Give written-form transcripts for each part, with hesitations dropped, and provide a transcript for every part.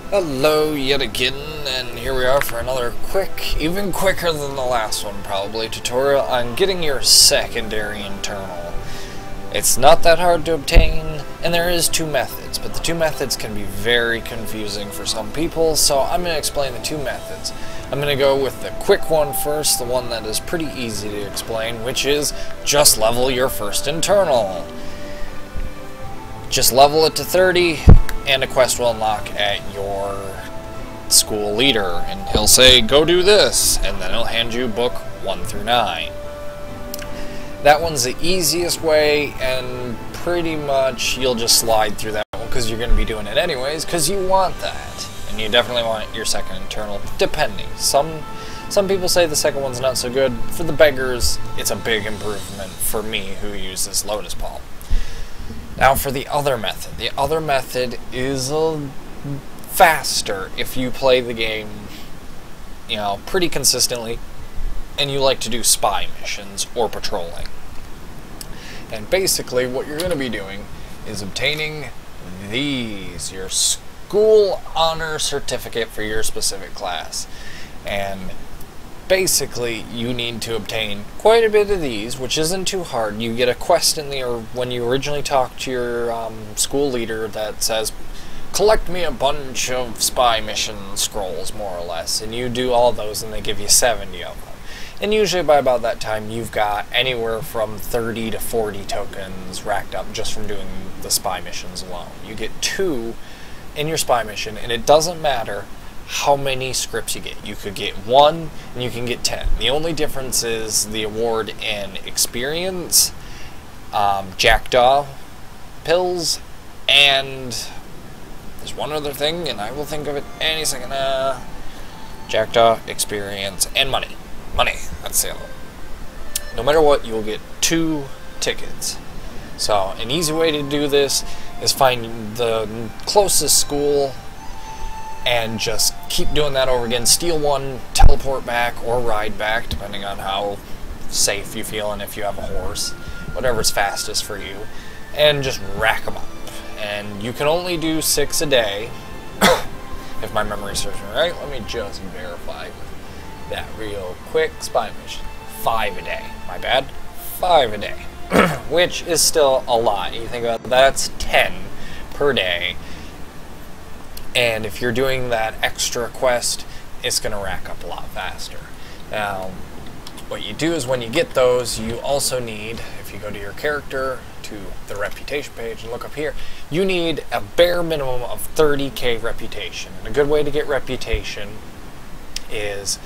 Hello yet again, and here we are for another quick, even quicker than the last one probably, tutorial on getting your secondary internal. It's not that hard to obtain, and there is two methods, but the two methods can be very confusing for some people, so I'm going to explain the two methods. I'm going to go with the quick one first, the one that is pretty easy to explain, which is just level your first internal. Just level it to 30, and a quest will unlock at your school leader, and he'll say, go do this, and then he'll hand you book 1 through 9. That one's the easiest way, and pretty much you'll just slide through that one because you're going to be doing it anyways, because you want that. And you definitely want your second internal, depending. Some people say the second one's not so good. For the beggars, it's a big improvement for me who uses Lotus Palm. Now for the other method is faster if you play the game, pretty consistently, and you like to do spy missions or patrolling. And basically what you're going to be doing is obtaining these, your school honor certificate for your specific class. And basically, you need to obtain quite a bit of these, which isn't too hard. You get a quest in there when you originally talk to your school leader that says, collect me a bunch of spy mission scrolls, more or less. And you do all those, and they give you 70 of them. And usually by about that time, you've got anywhere from 30 to 40 tokens racked up just from doing the spy missions alone. You get 2 in your spy mission, and it doesn't matter how many scripts you get. You could get 1 and you can get 10. The only difference is the award in experience, jackdaw pills, and there's one other thing, and I will think of it any second. Jackdaw, experience, and money. Money, that's the other one. No matter what, you'll get 2 tickets. So an easy way to do this is find the closest school and just keep doing that over again. Steal 1, teleport back, or ride back, depending on how safe you feel and if you have a horse. Whatever's fastest for you. And just rack them up. And you can only do 6 a day, if my memory serves me right. Let me just verify that real quick. Spy mission. 5 a day. My bad. 5 a day. Which is still a lot. You think about that, that's 10 per day. And if you're doing that extra quest, it's going to rack up a lot faster. Now, what you do is when you get those, you also need, if you go to your character, to the reputation page and look up here, you need a bare minimum of 30k reputation. And a good way to get reputation is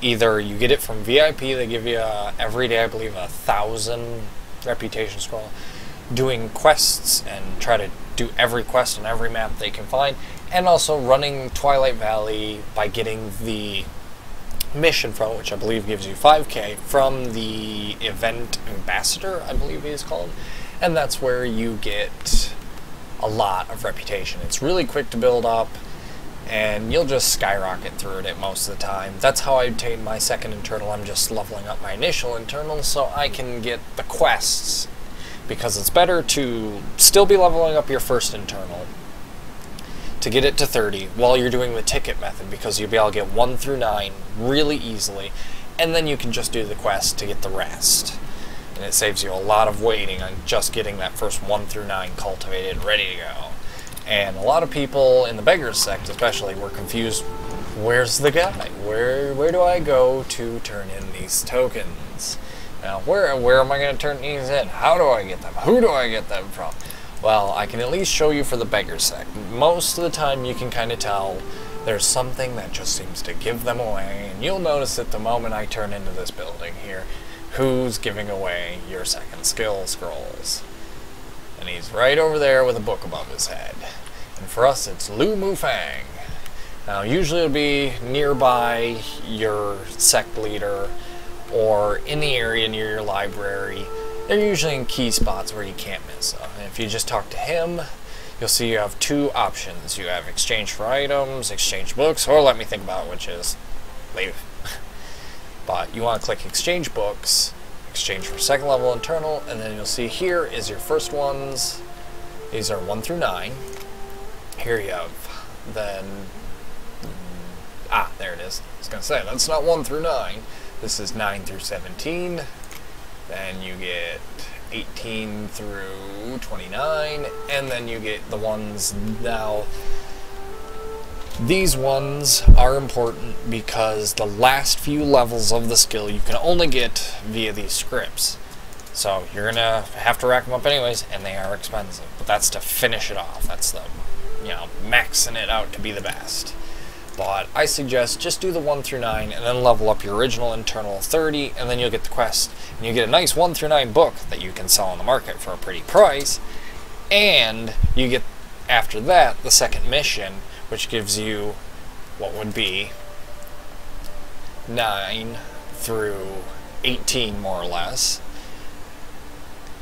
either you get it from VIP, they give you every day, I believe, 1,000 reputation scroll, doing quests and try to do every quest on every map they can find, and also running Twilight Valley by getting the mission from it, which I believe gives you 5k, from the event ambassador, I believe he is called, and that's where you get a lot of reputation. It's really quick to build up, and you'll just skyrocket through it most of the time. That's how I obtained my second internal. I'm just leveling up my initial internal so I can get the quests, because it's better to still be leveling up your first internal to get it to 30 while you're doing the ticket method, because you'll be able to get 1 through 9 really easily, and then you can just do the quest to get the rest. And it saves you a lot of waiting on just getting that first 1 through 9 cultivated, ready to go. And a lot of people in the beggars sect especially were confused, where's the guy? Where do I go to turn in these tokens? Now, where am I going to turn these in? How do I get them? Who do I get them from? Well, I can at least show you for the beggars sect. Most of the time you can kind of tell there's something that just seems to give them away, and you'll notice that the moment I turn into this building here, who's giving away your second skill scrolls. And he's right over there with a book above his head. And for us, it's Lu Mufang. Now, usually it'll be nearby your sect leader or in the area near your library. They're usually in key spots where you can't miss them. And if you just talk to him, you'll see you have 2 options. You have exchange for items, exchange books, or let me think about which is leave. But you want to click exchange books, exchange for second level internal, and then you'll see here is your first ones. These are 1 through 9. Here you have then... there it is. I was going to say, that's not 1 through 9. This is 9 through 17. Then you get 18 through 29. And then you get the ones now... These ones are important because the last few levels of the skill you can only get via these scripts. So you're going to have to rack them up anyways, and they are expensive. But that's to finish it off. That's the, maxing it out to be the best. But I suggest just do the 1 through 9 and then level up your original internal 30, and then you'll get the quest. And you get a nice 1 through 9 book that you can sell on the market for a pretty price. And you get, after that, the second mission, which gives you what would be 9 through 18, more or less,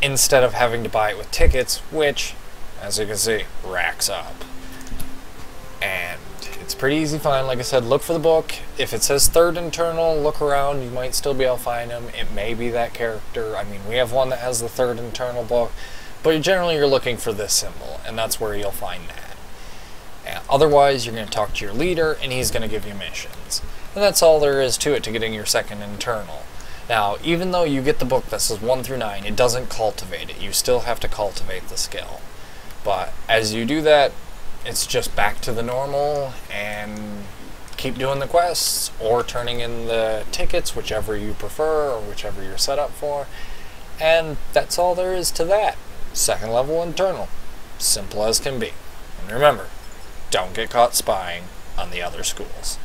instead of having to buy it with tickets, which, as you can see, racks up. And it's pretty easy to find. Like I said, look for the book. If it says third internal, look around. You might still be able to find him. It may be that character. I mean, we have one that has the third internal book, but generally you're looking for this symbol, and that's where you'll find that. Otherwise, you're going to talk to your leader, and he's going to give you missions. And that's all there is to it, to getting your second internal. Now, even though you get the book that says 1 through 9, it doesn't cultivate it. You still have to cultivate the skill. But as you do that, it's just back to the normal, and keep doing the quests, or turning in the tickets, whichever you prefer, or whichever you're set up for. And that's all there is to that. Second level internal. Simple as can be. And remember, don't get caught spying on the other schools.